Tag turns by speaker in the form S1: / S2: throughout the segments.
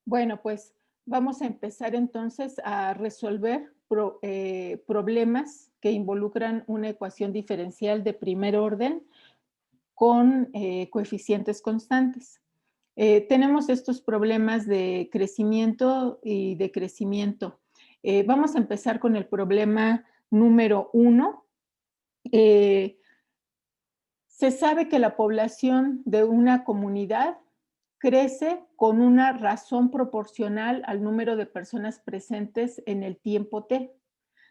S1: Bueno, pues vamos a empezar entonces a resolver problemas que involucran una ecuación diferencial de primer orden con coeficientes constantes. Tenemos estos problemas de crecimiento y decrecimiento. Vamos a empezar con el problema número 1. Se sabe que la población de una comunidad crece con una razón proporcional al número de personas presentes en el tiempo t.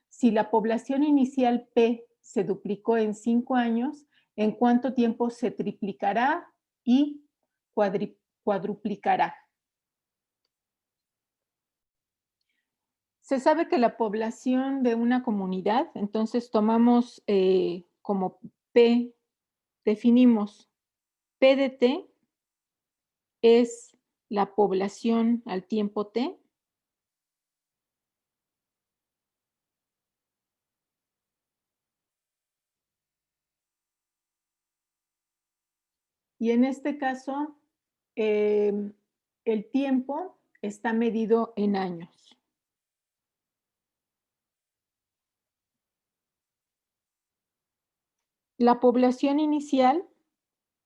S1: Si la población inicial P se duplicó en 5 años, ¿en cuánto tiempo se triplicará y cuadruplicará? Se sabe que la población de una comunidad, entonces tomamos como P, definimos P de T es la población al tiempo t. Y en este caso, el tiempo está medido en años. La población inicial,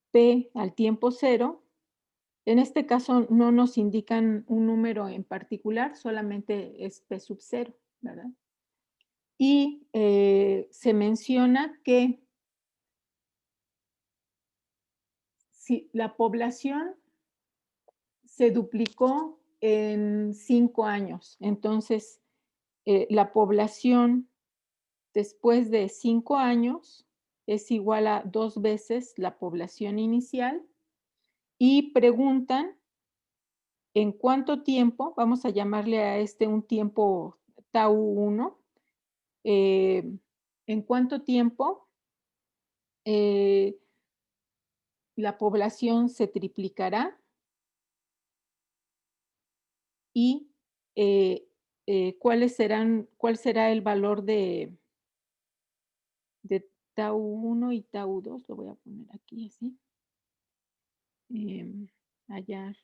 S1: P al tiempo cero, en este caso no nos indican un número en particular, solamente es P sub cero, ¿verdad? Y se menciona que si la población se duplicó en 5 años, entonces la población después de 5 años es igual a 2 veces la población inicial y preguntan en cuánto tiempo, vamos a llamarle a este un tiempo tau 1, en cuánto tiempo eh, la población se triplicará y cuál será el valor de tau 1 y tau 2, lo voy a poner aquí así. Hallar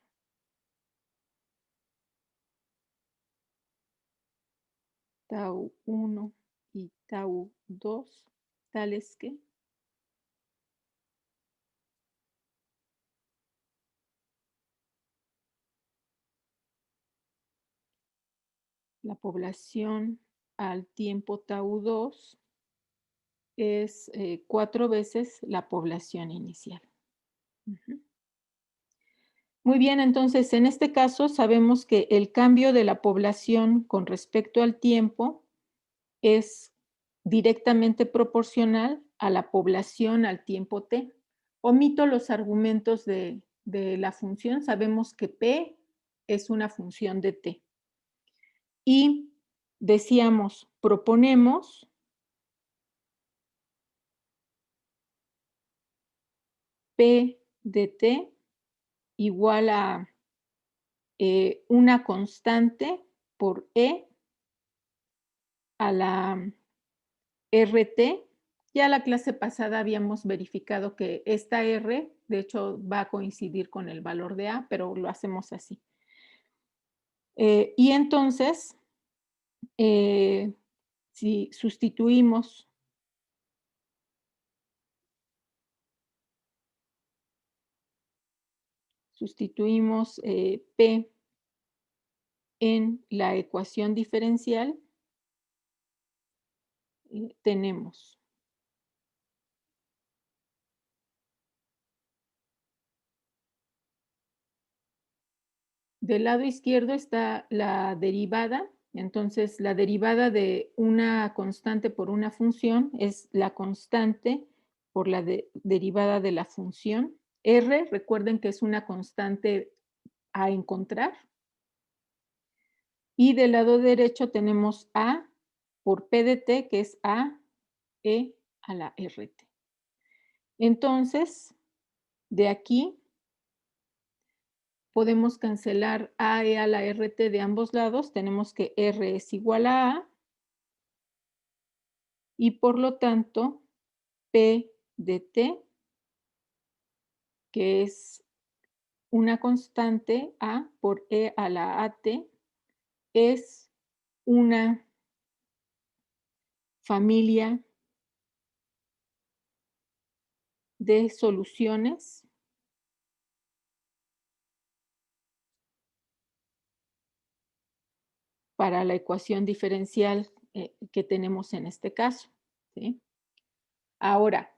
S1: tau 1 y tau 2, tales que la población al tiempo tau 2 es 4 veces la población inicial. Ujú. Muy bien, entonces en este caso sabemos que el cambio de la población con respecto al tiempo es directamente proporcional a la población al tiempo t. Omito los argumentos de la función, sabemos que p es una función de t. Y decíamos, proponemos p de t igual a una constante por e a la rt. Ya la clase pasada habíamos verificado que esta r, de hecho, va a coincidir con el valor de a, pero lo hacemos así. Y entonces, si sustituimos P en la ecuación diferencial, tenemos del lado izquierdo está la derivada, entonces la derivada de una constante por una función es la constante por la derivada de la función. R, recuerden que es una constante a encontrar. Y del lado derecho tenemos A por P de T, que es A, E a la RT. Entonces, de aquí podemos cancelar a e a la rt de ambos lados. Tenemos que r es igual a y por lo tanto p de t, que es una constante A por E a la AT es una familia de soluciones para la ecuación diferencial que tenemos en este caso, ¿sí? Ahora,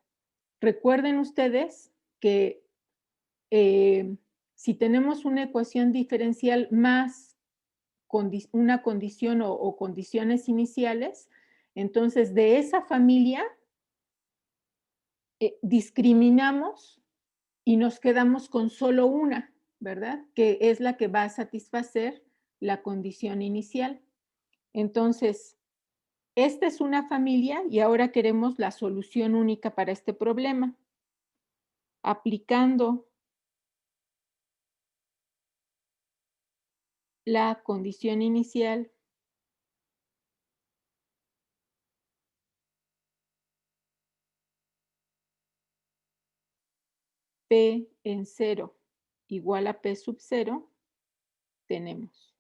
S1: recuerden ustedes que si tenemos una ecuación diferencial más una condición o condiciones iniciales, entonces de esa familia discriminamos y nos quedamos con solo una, ¿verdad? Que es la que va a satisfacer la condición inicial. Entonces, esta es una familia y ahora queremos la solución única para este problema. Aplicando la condición inicial P en 0 igual a P sub 0, tenemos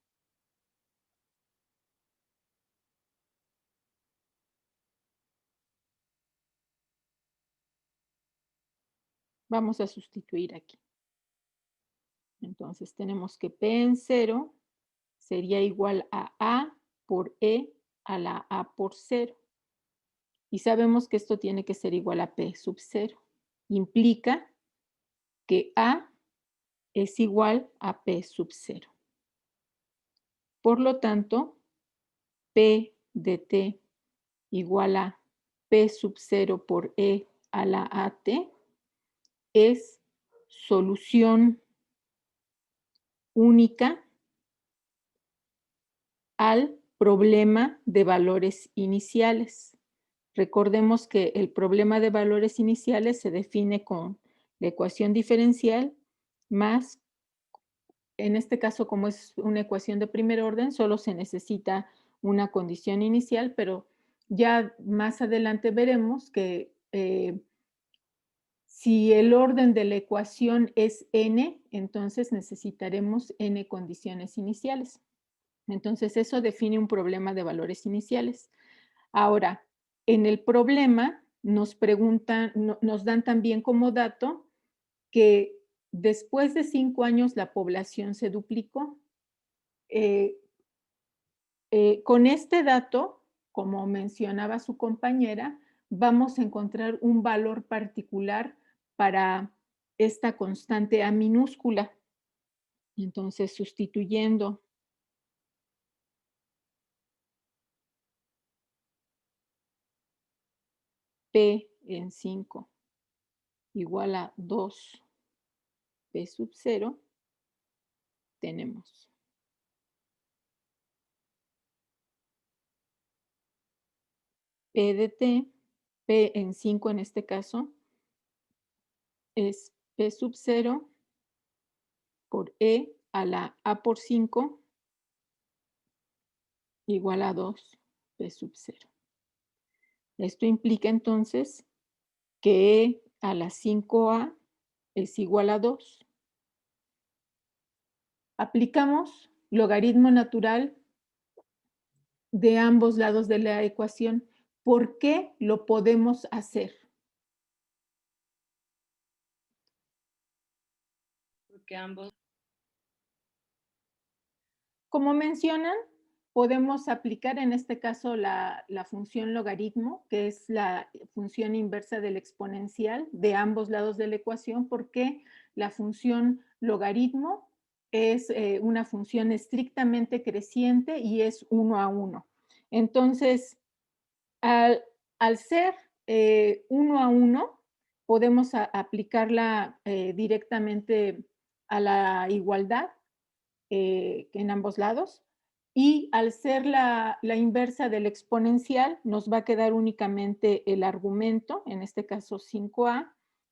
S1: vamos a sustituir aquí. Entonces tenemos que P en 0 sería igual a A por E a la A por 0. Y sabemos que esto tiene que ser igual a P sub 0. Implica que A es igual a P sub 0. Por lo tanto, P de T igual a P sub 0 por E a la AT es solución única al problema de valores iniciales. Recordemos que el problema de valores iniciales se define con la ecuación diferencial más, en este caso como es una ecuación de primer orden, solo se necesita una condición inicial, pero ya más adelante veremos que si el orden de la ecuación es n, entonces necesitaremos n condiciones iniciales. Entonces, eso define un problema de valores iniciales. Ahora, en el problema nos preguntan, nos dan también como dato que después de 5 años la población se duplicó. Eh, con este dato, como mencionaba su compañera, vamos a encontrar un valor particular para esta constante A minúscula. Entonces, sustituyendo P en 5 igual a 2 P sub 0, tenemos P de T, P en 5 en este caso, es P sub 0 por E a la A por 5 igual a 2 P sub 0. Esto implica entonces que E a la 5A es igual a 2. Aplicamos logaritmo natural de ambos lados de la ecuación. ¿Por qué lo podemos hacer?
S2: Porque ambos.
S1: Como mencionan, podemos aplicar en este caso la función logaritmo, que es la función inversa del exponencial de ambos lados de la ecuación, porque la función logaritmo es una función estrictamente creciente y es 1 a 1. Entonces, al, al ser 1 a 1, podemos aplicarla directamente a la igualdad en ambos lados. Y al ser la inversa del exponencial, nos va a quedar únicamente el argumento, en este caso 5a,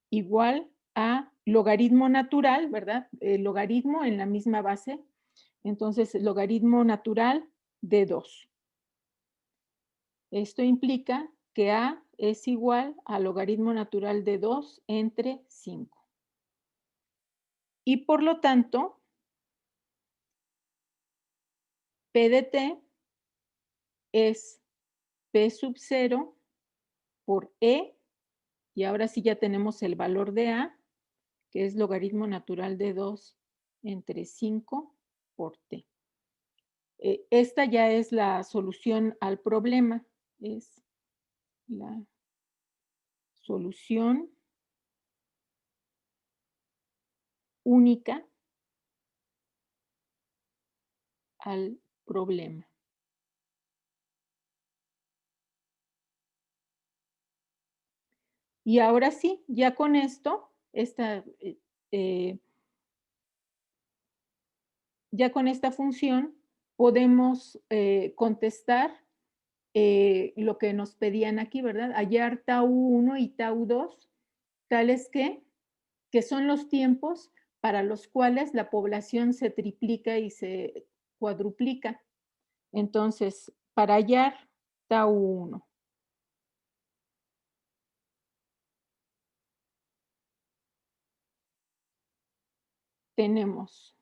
S1: igual a logaritmo natural, ¿verdad? El logaritmo en la misma base. Entonces, logaritmo natural de 2. Esto implica que a es igual a logaritmo natural de 2 entre 5. Y por lo tanto, P de T es P sub 0 por E, y ahora sí ya tenemos el valor de A, que es logaritmo natural de 2 entre 5 por T. Esta ya es la solución al problema, es la solución única al problema. Y ahora sí, ya con esto, eh, ya con esta función podemos contestar lo que nos pedían aquí, ¿verdad? Hallar tau 1 y tau 2, tales que son los tiempos para los cuales la población se triplica y se cuadruplica. Entonces, para hallar tau 1, tenemos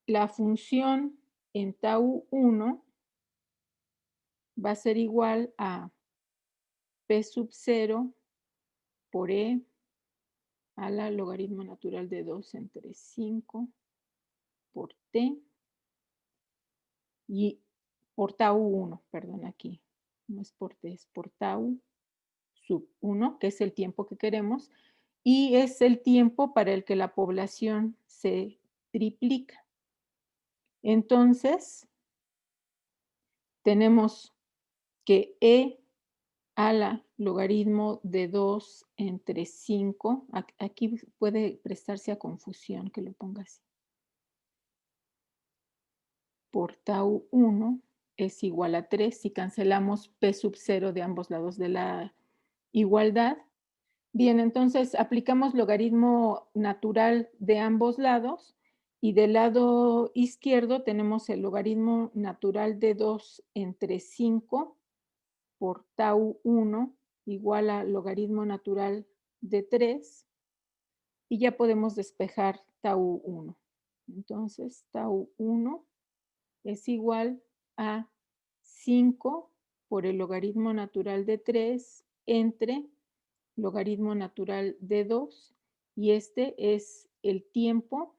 S1: la función en tau 1 va a ser igual a P sub 0 por E a la logaritmo natural de 2 entre 5 por T y por tau 1, perdón, aquí no es por T, es por tau sub 1, que es el tiempo que queremos, y es el tiempo para el que la población se triplica. Entonces, tenemos que E a la logaritmo de 2 entre 5, aquí puede prestarse a confusión que lo ponga así, por tau 1 es igual a 3 si cancelamos P sub 0 de ambos lados de la igualdad. Bien, entonces aplicamos logaritmo natural de ambos lados y del lado izquierdo tenemos el logaritmo natural de 2 entre 5 por tau 1 igual a logaritmo natural de 3 y ya podemos despejar tau 1. Entonces, tau 1 es igual a 5 por el logaritmo natural de 3 entre logaritmo natural de 2 y este es el tiempo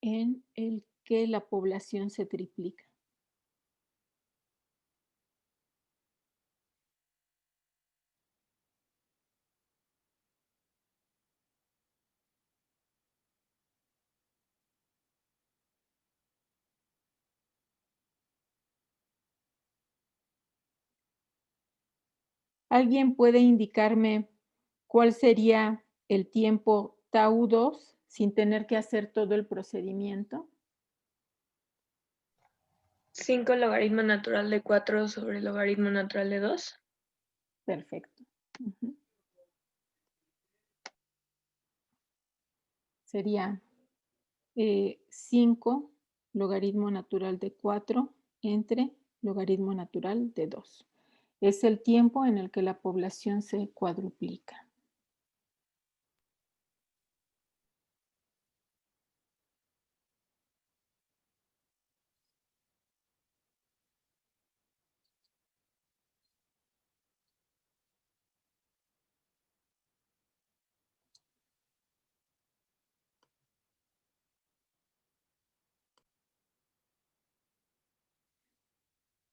S1: en el que la población se triplica. ¿Alguien puede indicarme cuál sería el tiempo tau 2 sin tener que hacer todo el procedimiento?
S2: 5 logaritmo natural de 4 sobre logaritmo natural de 2.
S1: Perfecto. Sería 5 logaritmo natural de 4 entre logaritmo natural de 2. Es el tiempo en el que la población se cuadruplica.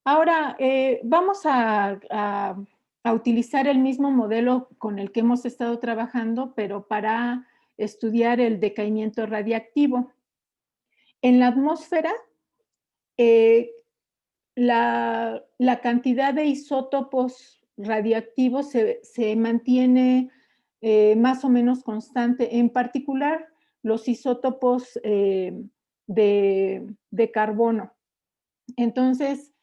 S1: Ahora, vamos a utilizar el mismo modelo con el que hemos estado trabajando, pero para estudiar el decaimiento radiactivo. En la atmósfera, eh, la cantidad de isótopos radiactivos se mantiene más o menos constante, en particular los isótopos de carbono. Entonces,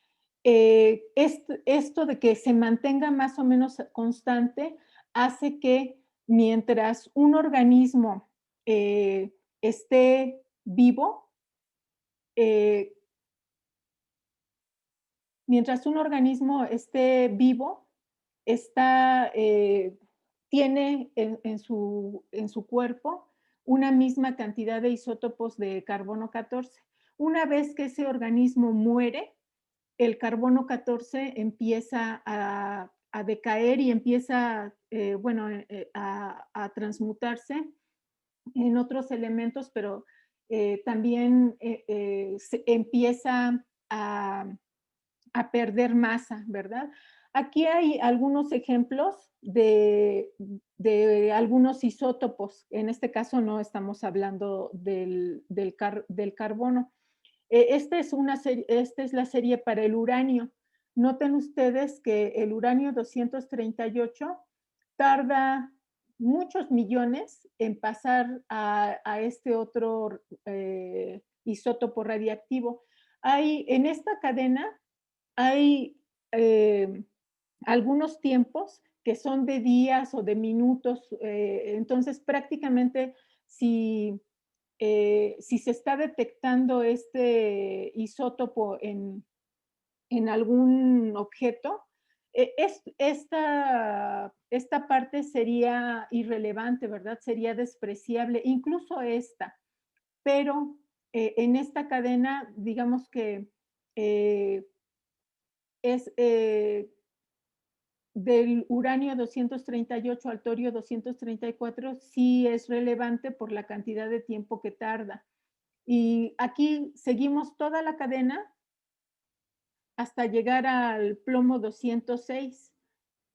S1: esto de que se mantenga más o menos constante hace que mientras un organismo esté vivo, eh, mientras un organismo esté vivo, está, tiene en su cuerpo una misma cantidad de isótopos de carbono 14. Una vez que ese organismo muere, el carbono 14 empieza a decaer y empieza, bueno, a transmutarse en otros elementos, pero también se empieza a perder masa, ¿verdad? Aquí hay algunos ejemplos de algunos isótopos. En este caso no estamos hablando del carbono. Esta es la serie para el uranio. Noten ustedes que el uranio 238 tarda muchos millones en pasar a este otro isótopo radiactivo. En esta cadena hay algunos tiempos que son de días o de minutos. Entonces, prácticamente, si si se está detectando este isótopo en algún objeto, esta parte sería irrelevante, ¿verdad? Sería despreciable, incluso esta, pero en esta cadena, digamos que eh, es del uranio 238 al torio 234, sí es relevante por la cantidad de tiempo que tarda. Y aquí seguimos toda la cadena hasta llegar al plomo 206.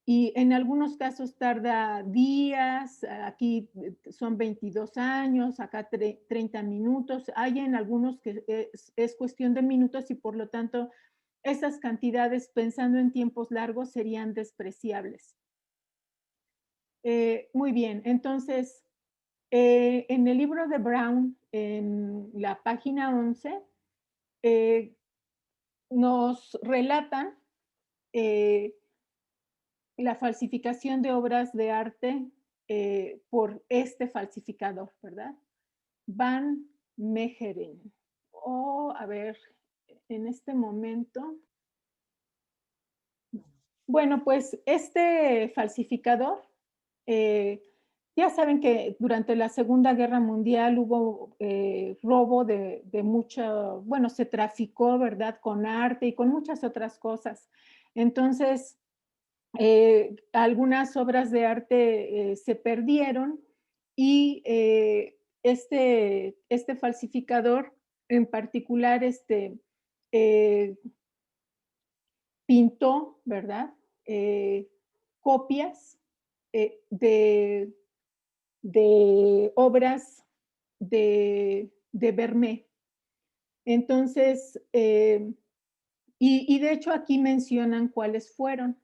S1: Y en algunos casos tarda días, aquí son 22 años, acá 30 minutos. Hay en algunos que es cuestión de minutos y por lo tanto esas cantidades, pensando en tiempos largos, serían despreciables. Muy bien, entonces, en el libro de Brown, en la página 11, eh, nos relatan eh, la falsificación de obras de arte por este falsificador, ¿verdad? Van Mechelen. A ver, en este momento. Bueno, pues este falsificador, eh, ya saben que durante la Segunda Guerra Mundial hubo robo de mucho, bueno, se traficó, ¿verdad?, con arte y con muchas otras cosas. Entonces, algunas obras de arte se perdieron y este falsificador en particular eh, pintó, ¿verdad? Copias de obras de Vermeer. Entonces, y de hecho aquí mencionan cuáles fueron.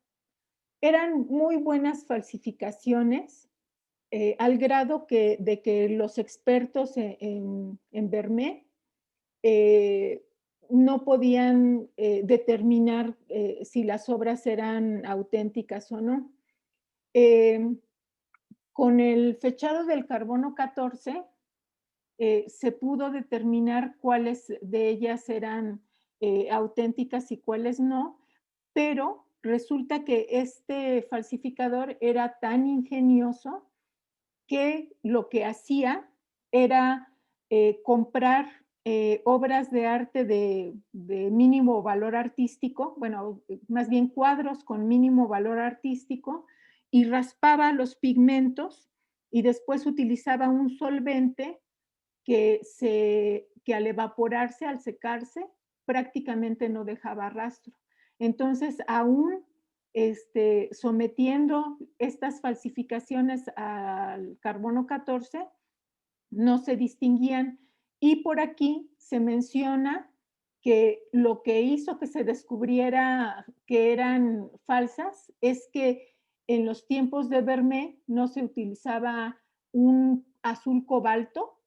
S1: Eran muy buenas falsificaciones, al grado de que los expertos en Vermeer eh, no podían determinar si las obras eran auténticas o no. Eh, con el fechado del carbono 14, se pudo determinar cuáles de ellas eran auténticas y cuáles no, pero resulta que este falsificador era tan ingenioso que lo que hacía era comprar obras de arte de mínimo valor artístico, bueno, más bien cuadros con mínimo valor artístico, y raspaba los pigmentos y después utilizaba un solvente que al evaporarse, al secarse, prácticamente no dejaba rastro. Entonces, aún sometiendo estas falsificaciones al carbono 14, no se distinguían. Y por aquí se menciona que lo que hizo que se descubriera que eran falsas es que en los tiempos de Vermeer no se utilizaba un azul cobalto,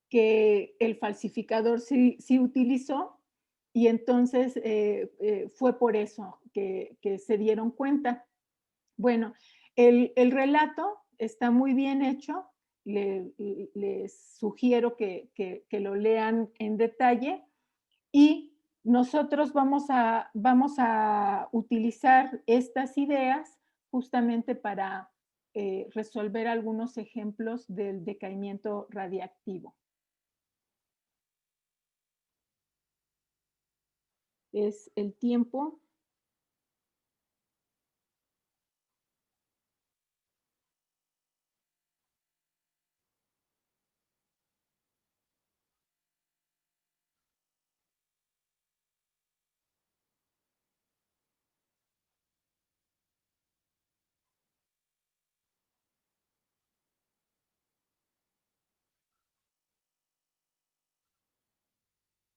S1: que el falsificador sí utilizó, y entonces fue por eso que se dieron cuenta. Bueno, el relato está muy bien hecho, les sugiero que lo lean en detalle, y nosotros vamos a utilizar estas ideas justamente para resolver algunos ejemplos del decaimiento radiactivo. Es el tiempo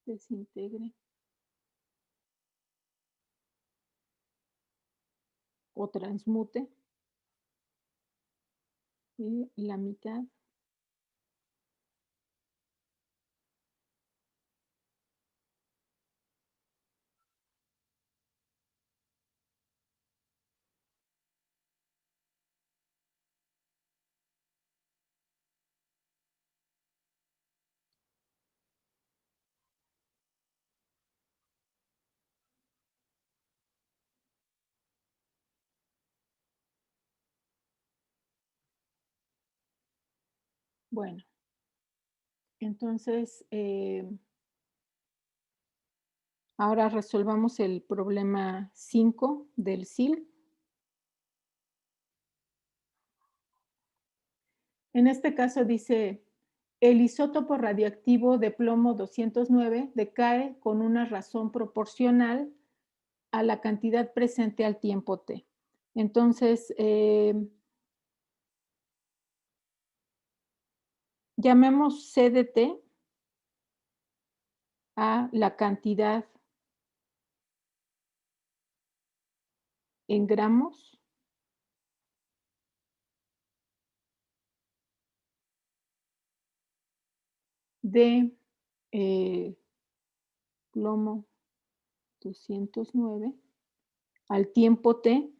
S1: desintegre o transmute la mitad Bueno, entonces, ahora resolvamos el problema 5 del SIL. En este caso dice, el isótopo radiactivo de plomo 209 decae con una razón proporcional a la cantidad presente al tiempo t. Entonces, llamemos C de t a la cantidad en gramos de plomo 209 al tiempo t,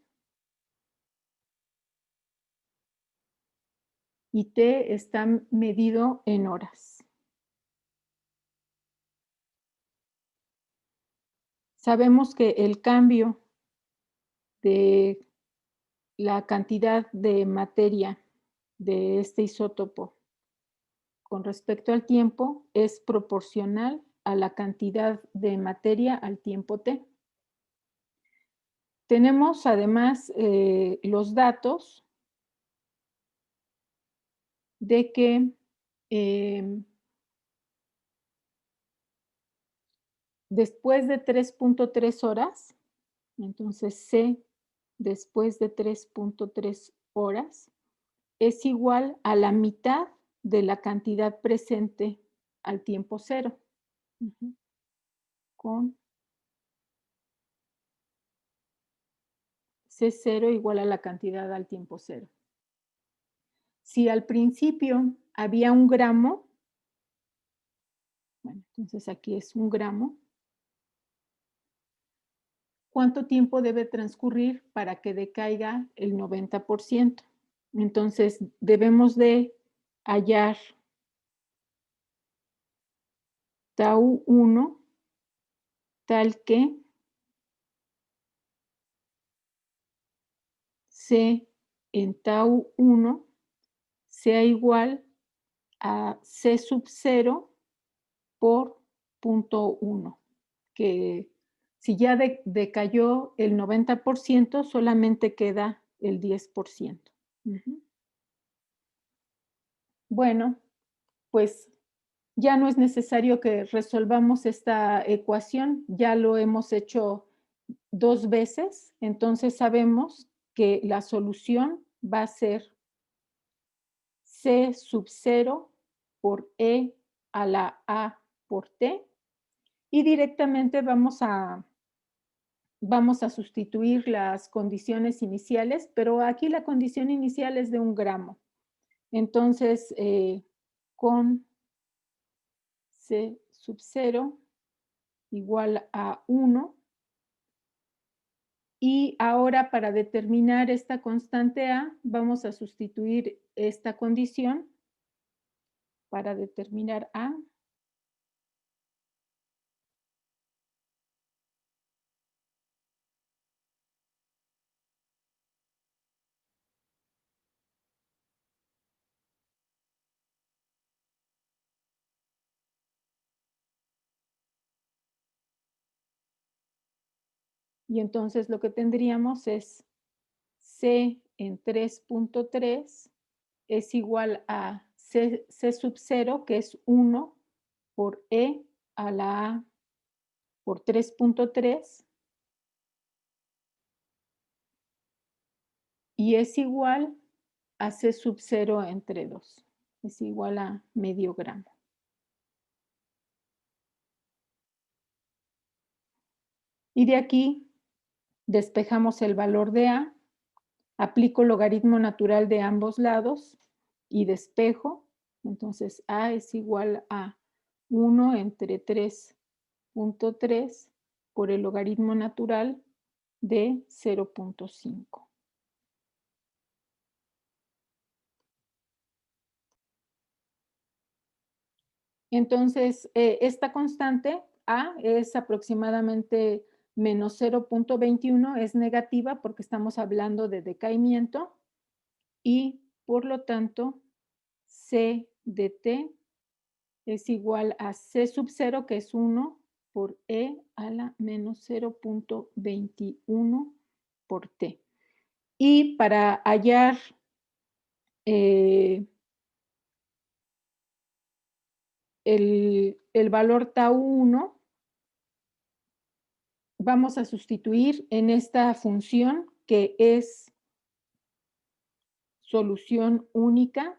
S1: y t está medido en horas. Sabemos que el cambio de la cantidad de materia de este isótopo con respecto al tiempo es proporcional a la cantidad de materia al tiempo t. Tenemos además los datos de que después de 3.3 horas, entonces C después de 3.3 horas es igual a la mitad de la cantidad presente al tiempo cero. Con C0 igual a la cantidad al tiempo cero. Si al principio había 1 gramo, bueno, entonces aquí es 1 gramo, ¿cuánto tiempo debe transcurrir para que decaiga el 90%? Entonces, debemos de hallar tau 1 tal que C en tau 1 sea igual a C sub 0 por 0.1, que si ya decayó el 90%, solamente queda el 10%. Bueno, pues ya no es necesario que resolvamos esta ecuación, ya lo hemos hecho 2 veces, entonces sabemos que la solución va a ser C sub 0 por E a la A por T, y directamente vamos a sustituir las condiciones iniciales, pero aquí la condición inicial es de 1 gramo. Entonces, con C sub 0 igual a 1. Y ahora para determinar esta constante A, vamos a sustituir esta condición para determinar A. Y entonces lo que tendríamos es C en 3.3 es igual a C sub 0, que es 1 por E a la A por 3.3, y es igual a C sub 0 entre 2. Es igual a medio gramo. Y de aquí despejamos el valor de A, aplico logaritmo natural de ambos lados y despejo. Entonces A es igual a 1 entre 3.3 por el logaritmo natural de 0.5. Entonces, esta constante A es aproximadamente menos 0.21, es negativa porque estamos hablando de decaimiento, y por lo tanto C de T es igual a C sub 0, que es 1 por E a la menos 0.21 por T. Y para hallar el valor tau 1, vamos a sustituir en esta función que es solución única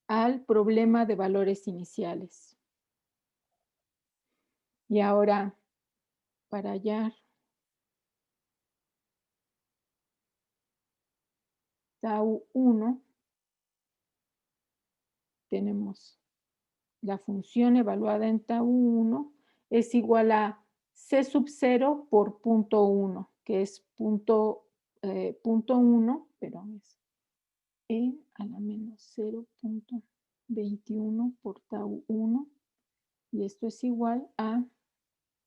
S1: al problema de valores iniciales. Y ahora, para hallar tau 1, tenemos la función evaluada en tau 1 es igual a C sub 0 por punto 1, que es punto 1, pero es E a la menos 0.21 por tau 1, y esto es igual a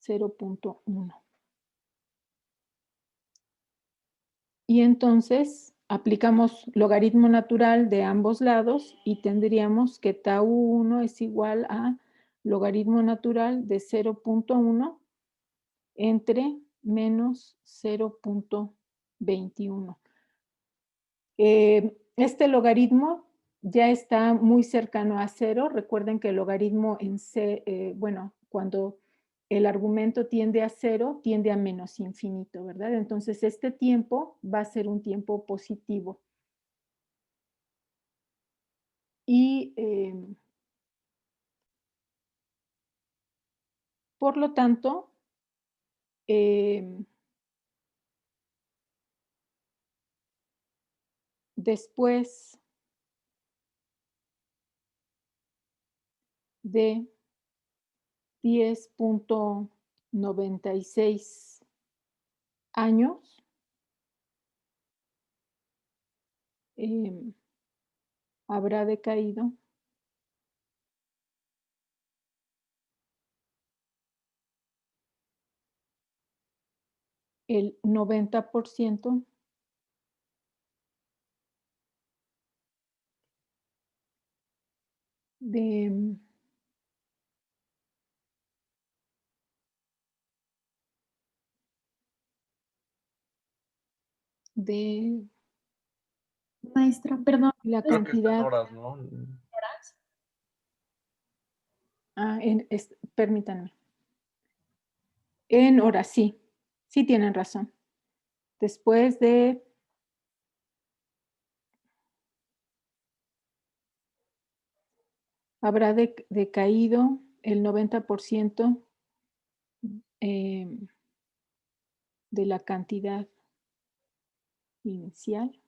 S1: 0.1. Y entonces aplicamos logaritmo natural de ambos lados y tendríamos que tau 1 es igual a logaritmo natural de 0.1 entre menos 0.21. Este logaritmo ya está muy cercano a 0. Recuerden que el logaritmo en C, bueno, cuando el argumento tiende a 0, tiende a menos infinito, ¿verdad? Entonces, este tiempo va a ser un tiempo positivo. Y por lo tanto, después de 10.96 años, habrá decaído el 90% de
S3: Maestra, perdón.
S1: la
S4: Creo que está en
S1: cantidad.
S4: horas, ¿no?
S1: Permítanme. En horas, sí. Sí tienen razón. Después de habrá decaído el 90% de la cantidad inicial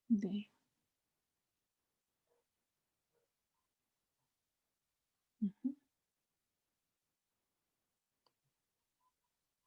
S1: de... Ujú.